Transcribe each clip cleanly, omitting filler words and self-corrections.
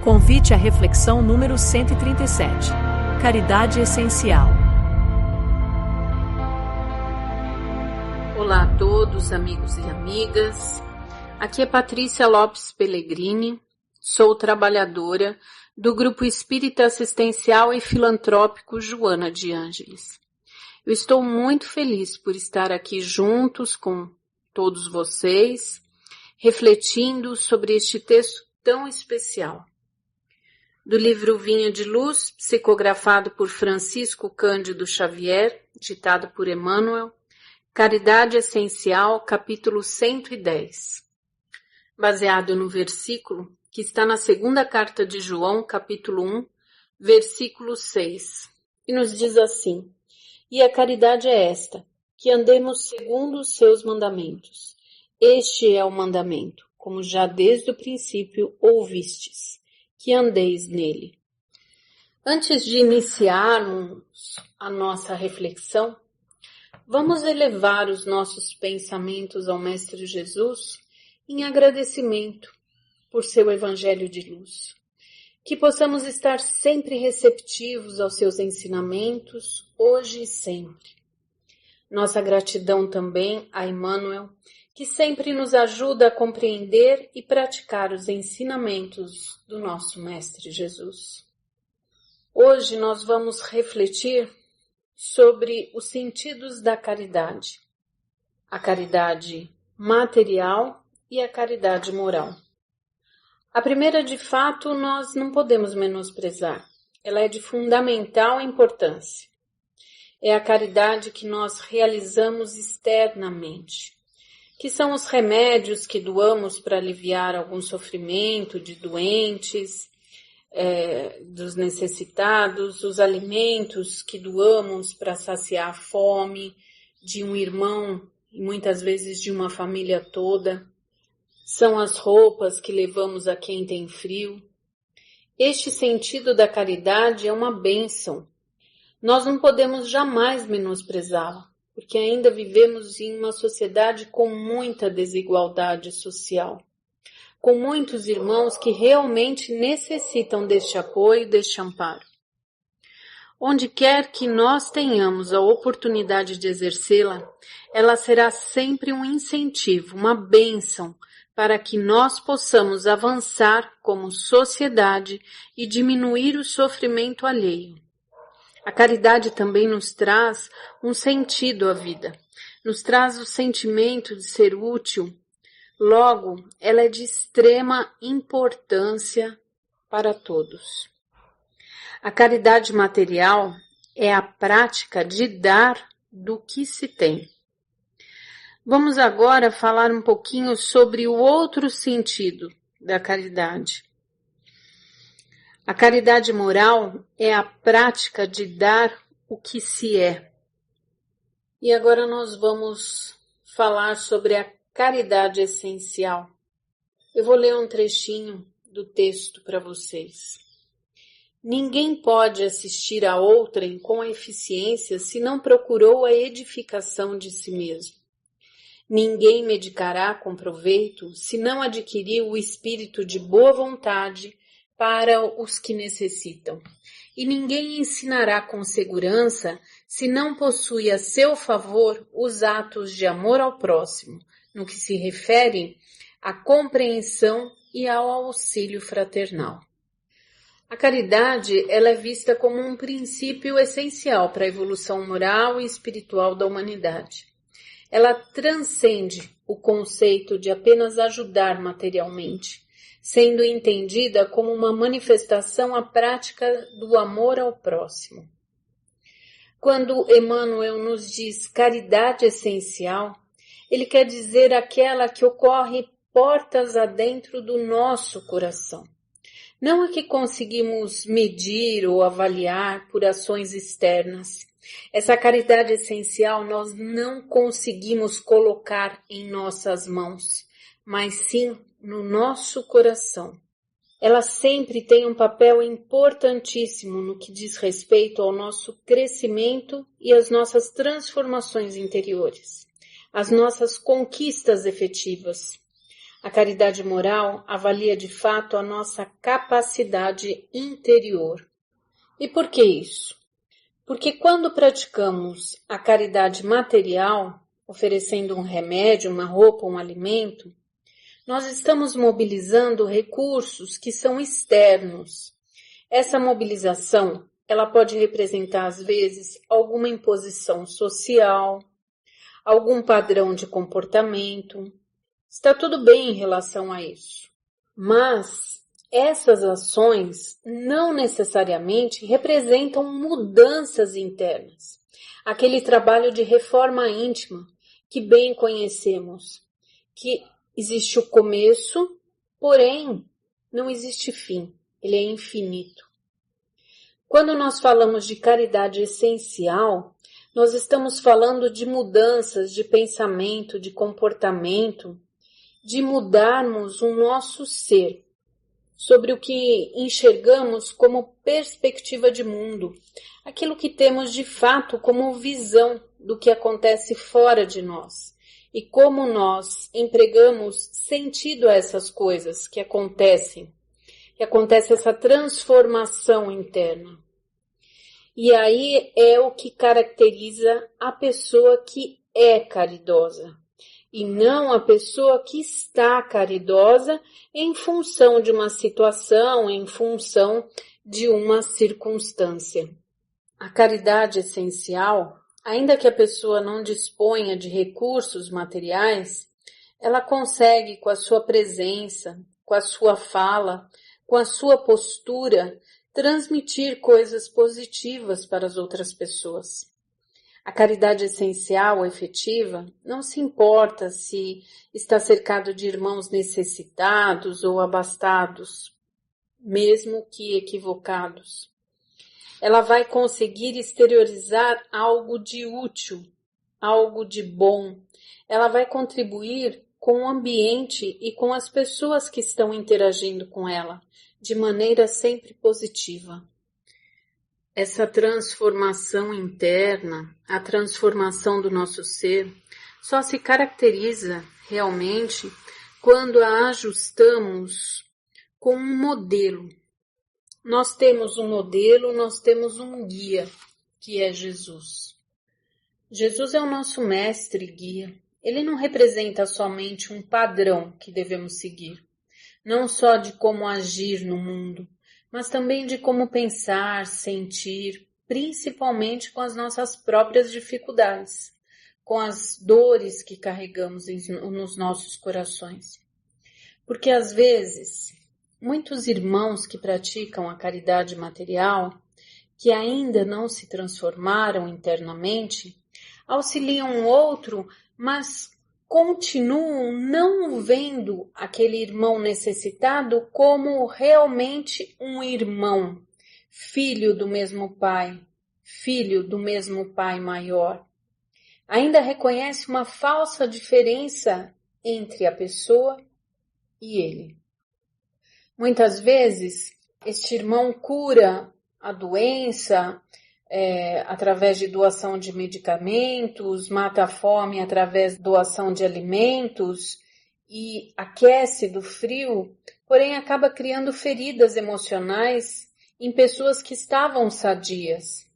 Convite à reflexão número 137. Caridade essencial. Olá a todos, amigos e amigas. Aqui é Patrícia Lopes Pellegrini. Sou trabalhadora do Grupo Espírita Assistencial e Filantrópico Joana de Ângeles. Eu estou muito feliz por estar aqui juntos com todos vocês, refletindo sobre este texto tão especial. Do livro Vinha de Luz, psicografado por Francisco Cândido Xavier, ditado por Emmanuel, Caridade Essencial, capítulo 110. Baseado no versículo que está na segunda carta de João, capítulo 1, versículo 6. E nos diz assim: E a caridade é esta, que andemos segundo os seus mandamentos. Este é o mandamento, como já desde o princípio ouvistes, que andeis nele. Antes de iniciarmos a nossa reflexão, vamos elevar os nossos pensamentos ao Mestre Jesus em agradecimento por seu Evangelho de luz. Que possamos estar sempre receptivos aos seus ensinamentos, hoje e sempre. Nossa gratidão também a Emmanuel, que sempre nos ajuda a compreender e praticar os ensinamentos do nosso Mestre Jesus. Hoje nós vamos refletir sobre os sentidos da caridade, a caridade material e a caridade moral. A primeira, de fato, nós não podemos menosprezar. Ela é de fundamental importância. É a caridade que nós realizamos externamente, que são os remédios que doamos para aliviar algum sofrimento de doentes, dos necessitados, os alimentos que doamos para saciar a fome de um irmão e muitas vezes de uma família toda. São as roupas que levamos a quem tem frio. Este sentido da caridade é uma bênção. Nós não podemos jamais menosprezá-la, porque ainda vivemos em uma sociedade com muita desigualdade social, com muitos irmãos que realmente necessitam deste apoio, deste amparo. Onde quer que nós tenhamos a oportunidade de exercê-la, ela será sempre um incentivo, uma bênção, para que nós possamos avançar como sociedade e diminuir o sofrimento alheio. A caridade também nos traz um sentido à vida, nos traz o sentimento de ser útil. Logo, ela é de extrema importância para todos. A caridade material é a prática de dar do que se tem. Vamos agora falar um pouquinho sobre o outro sentido da caridade. A caridade moral é a prática de dar o que se é. E agora nós vamos falar sobre a caridade essencial. Eu vou ler um trechinho do texto para vocês. Ninguém pode assistir a outrem com eficiência se não procurou a edificação de si mesmo. Ninguém medicará com proveito se não adquiriu o espírito de boa vontade para os que necessitam. E ninguém ensinará com segurança se não possui a seu favor os atos de amor ao próximo, no que se refere à compreensão e ao auxílio fraternal. A caridade, ela é vista como um princípio essencial para a evolução moral e espiritual da humanidade. Ela transcende o conceito de apenas ajudar materialmente, sendo entendida como uma manifestação à prática do amor ao próximo. Quando Emmanuel nos diz caridade essencial, ele quer dizer aquela que ocorre portas adentro do nosso coração. Não a que conseguimos medir ou avaliar por ações externas. Essa caridade essencial nós não conseguimos colocar em nossas mãos, mas sim no nosso coração. Ela sempre tem um papel importantíssimo no que diz respeito ao nosso crescimento e às nossas transformações interiores, às nossas conquistas efetivas. A caridade moral avalia de fato a nossa capacidade interior. E por que isso? Porque quando praticamos a caridade material, oferecendo um remédio, uma roupa, um alimento, nós estamos mobilizando recursos que são externos. Essa mobilização, ela pode representar, às vezes, alguma imposição social, algum padrão de comportamento. Está tudo bem em relação a isso. Mas essas ações não necessariamente representam mudanças internas. Aquele trabalho de reforma íntima que bem conhecemos, que existe o começo, porém não existe fim, ele é infinito. Quando nós falamos de caridade essencial, nós estamos falando de mudanças de pensamento, de comportamento, de mudarmos o nosso ser, sobre o que enxergamos como perspectiva de mundo, aquilo que temos de fato como visão do que acontece fora de nós e como nós empregamos sentido a essas coisas que acontece essa transformação interna. E aí é o que caracteriza a pessoa que é caridosa. E não a pessoa que está caridosa em função de uma situação, em função de uma circunstância. A caridade essencial, ainda que a pessoa não disponha de recursos materiais, ela consegue, com a sua presença, com a sua fala, com a sua postura, transmitir coisas positivas para as outras pessoas. A caridade essencial, efetiva, não se importa se está cercado de irmãos necessitados ou abastados, mesmo que equivocados. Ela vai conseguir exteriorizar algo de útil, algo de bom. Ela vai contribuir com o ambiente e com as pessoas que estão interagindo com ela, de maneira sempre positiva. Essa transformação interna, a transformação do nosso ser, só se caracteriza realmente quando a ajustamos com um modelo. Nós temos um modelo, nós temos um guia, que é Jesus. Jesus é o nosso mestre e guia. Ele não representa somente um padrão que devemos seguir, não só de como agir no mundo, mas também de como pensar, sentir, principalmente com as nossas próprias dificuldades, com as dores que carregamos nos nossos corações. Porque às vezes, muitos irmãos que praticam a caridade material, que ainda não se transformaram internamente, auxiliam o outro, mas continuam não vendo aquele irmão necessitado como realmente um irmão, filho do mesmo pai maior. Ainda reconhece uma falsa diferença entre a pessoa e ele. Muitas vezes, este irmão cura a doença através de doação de medicamentos, mata a fome através de doação de alimentos e aquece do frio, porém acaba criando feridas emocionais em pessoas que estavam sadias.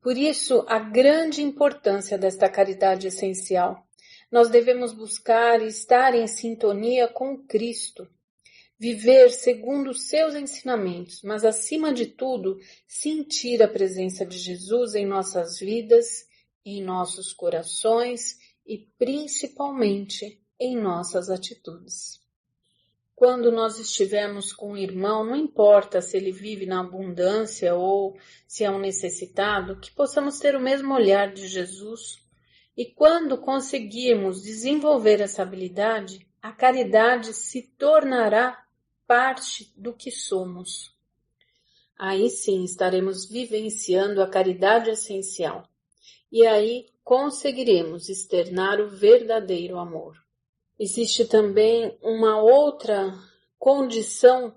Por isso, a grande importância desta caridade essencial. Nós devemos buscar estar em sintonia com Cristo, viver segundo os seus ensinamentos, mas acima de tudo, sentir a presença de Jesus em nossas vidas, em nossos corações e principalmente em nossas atitudes. Quando nós estivermos com o irmão, não importa se ele vive na abundância ou se é um necessitado, que possamos ter o mesmo olhar de Jesus. E quando conseguirmos desenvolver essa habilidade, a caridade se tornará parte do que somos. Aí sim estaremos vivenciando a caridade essencial. E aí conseguiremos externar o verdadeiro amor. Existe também uma outra condição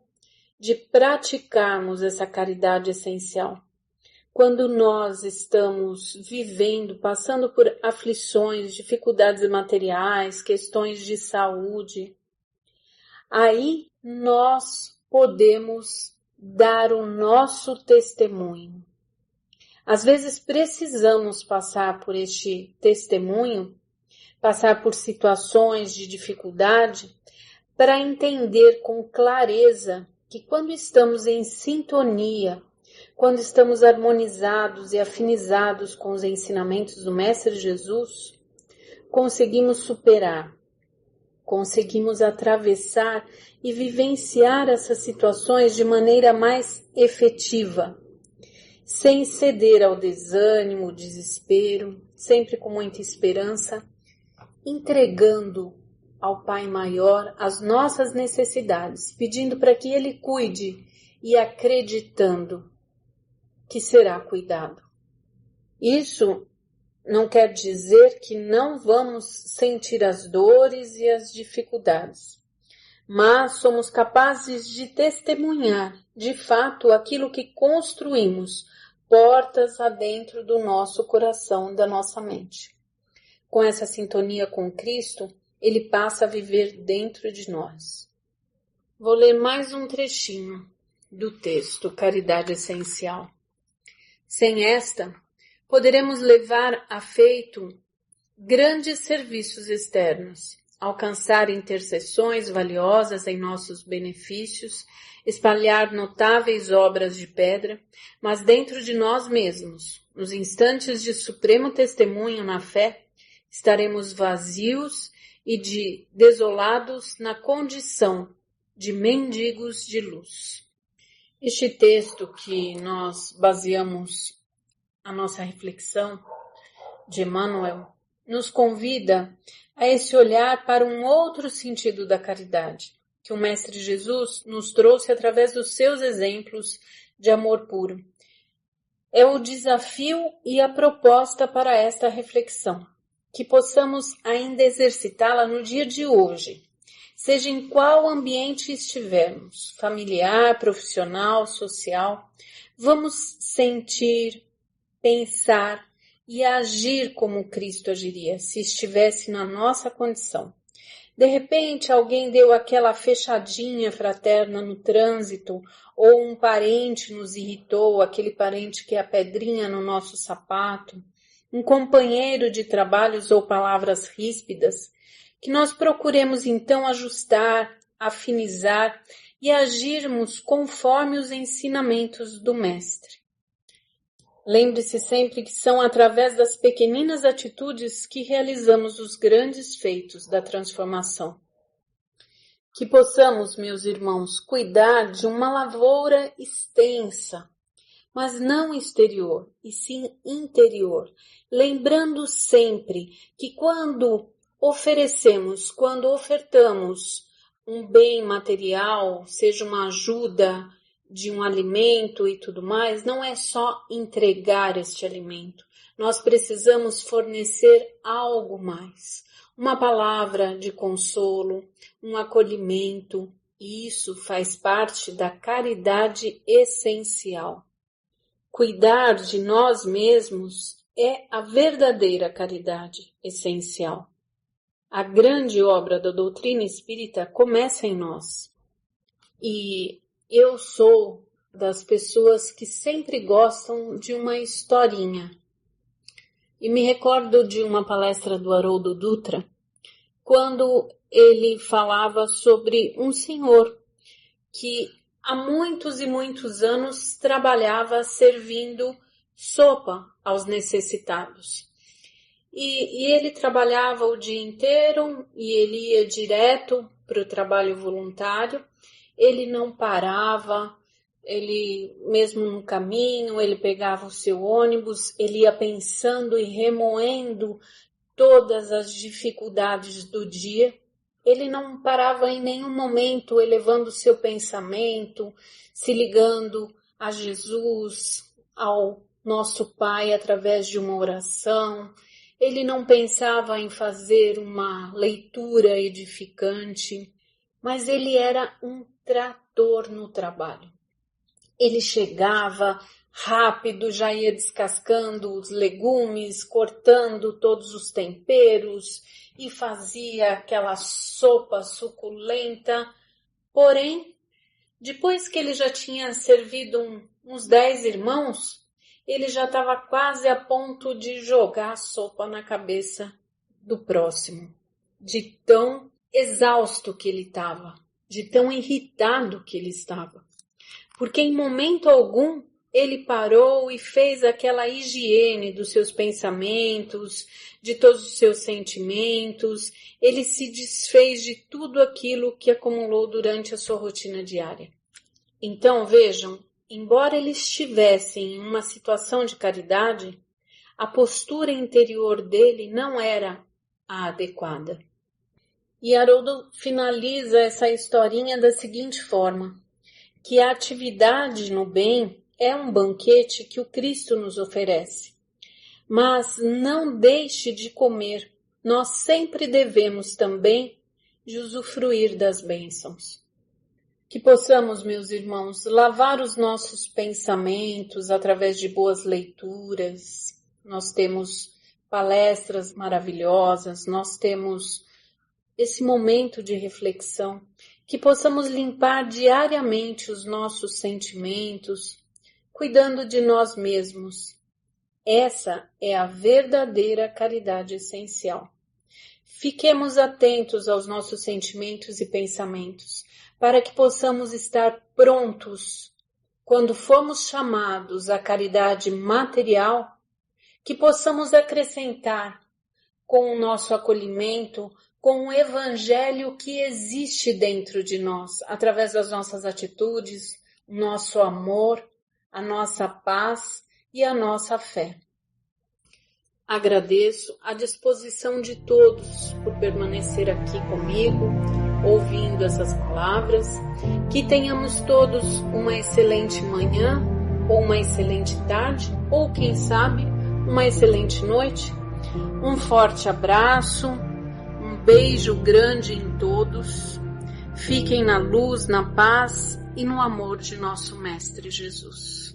de praticarmos essa caridade essencial. Quando nós estamos vivendo, passando por aflições, dificuldades materiais, questões de saúde, Aí nós podemos dar o nosso testemunho. Às vezes precisamos passar por este testemunho, passar por situações de dificuldade, para entender com clareza que quando estamos em sintonia, quando estamos harmonizados e afinizados com os ensinamentos do Mestre Jesus, conseguimos superar, conseguimos atravessar e vivenciar essas situações de maneira mais efetiva, sem ceder ao desânimo, desespero, sempre com muita esperança, entregando ao Pai Maior as nossas necessidades, pedindo para que Ele cuide e acreditando que será cuidado. Isso não quer dizer que não vamos sentir as dores e as dificuldades, mas somos capazes de testemunhar, de fato, aquilo que construímos, portas adentro do nosso coração, da nossa mente. Com essa sintonia com Cristo, Ele passa a viver dentro de nós. Vou ler mais um trechinho do texto Caridade Essencial. Sem esta, poderemos levar a feito grandes serviços externos, alcançar intercessões valiosas em nossos benefícios, espalhar notáveis obras de pedra, mas dentro de nós mesmos, nos instantes de supremo testemunho na fé, estaremos vazios e desolados na condição de mendigos de luz. Este texto que nós baseamos a nossa reflexão de Emmanuel nos convida a esse olhar para um outro sentido da caridade, que o Mestre Jesus nos trouxe através dos seus exemplos de amor puro. É o desafio e a proposta para esta reflexão, que possamos ainda exercitá-la no dia de hoje, seja em qual ambiente estivermos, familiar, profissional, social, vamos sentir, pensar e agir como Cristo agiria se estivesse na nossa condição. De repente, alguém deu aquela fechadinha fraterna no trânsito, ou um parente nos irritou, aquele parente que é a pedrinha no nosso sapato, um companheiro de trabalhos ou palavras ríspidas, que nós procuremos então ajustar, afinizar e agirmos conforme os ensinamentos do Mestre. Lembre-se sempre que são através das pequeninas atitudes que realizamos os grandes feitos da transformação. Que possamos, meus irmãos, cuidar de uma lavoura extensa, mas não exterior, e sim interior, lembrando sempre que quando ofertamos um bem material, seja uma ajuda de um alimento e tudo mais, não é só entregar este alimento. Nós precisamos fornecer algo mais. Uma palavra de consolo, um acolhimento. Isso faz parte da caridade essencial. Cuidar de nós mesmos é a verdadeira caridade essencial. A grande obra da doutrina espírita começa em nós. E eu sou das pessoas que sempre gostam de uma historinha. E me recordo de uma palestra do Haroldo Dutra, quando ele falava sobre um senhor que há muitos e muitos anos trabalhava servindo sopa aos necessitados. E ele trabalhava o dia inteiro e ele ia direto para o trabalho voluntário. Ele não parava, ele mesmo no caminho, ele pegava o seu ônibus, ele ia pensando e remoendo todas as dificuldades do dia. Ele não parava em nenhum momento elevando o seu pensamento, se ligando a Jesus, ao nosso Pai através de uma oração. Ele não pensava em fazer uma leitura edificante, mas ele era um trator no trabalho. Ele chegava rápido, já ia descascando os legumes, cortando todos os temperos e fazia aquela sopa suculenta Porém, depois que ele já tinha servido uns 10 irmãos, ele já estava quase a ponto de jogar a sopa na cabeça do próximo, de tão exausto que ele estava, de tão irritado que ele estava. Porque em momento algum ele parou e fez aquela higiene dos seus pensamentos, de todos os seus sentimentos, ele se desfez de tudo aquilo que acumulou durante a sua rotina diária. Então, vejam, embora ele estivesse em uma situação de caridade, a postura interior dele não era a adequada. E Haroldo finaliza essa historinha da seguinte forma, que a atividade no bem é um banquete que o Cristo nos oferece. Mas não deixe de comer, nós sempre devemos também de usufruir das bênçãos. Que possamos, meus irmãos, lavar os nossos pensamentos através de boas leituras. Nós temos palestras maravilhosas, nós temos esse momento de reflexão, que possamos limpar diariamente os nossos sentimentos, cuidando de nós mesmos. Essa é a verdadeira caridade essencial. Fiquemos atentos aos nossos sentimentos e pensamentos, para que possamos estar prontos quando formos chamados à caridade material, que possamos acrescentar com o nosso acolhimento, com o evangelho que existe dentro de nós, através das nossas atitudes, o nosso amor, a nossa paz e a nossa fé. Agradeço a disposição de todos por permanecer aqui comigo, ouvindo essas palavras. Que tenhamos todos uma excelente manhã, ou uma excelente tarde, ou quem sabe, uma excelente noite. Um forte abraço, um beijo grande em todos. Fiquem na luz, na paz e no amor de nosso Mestre Jesus.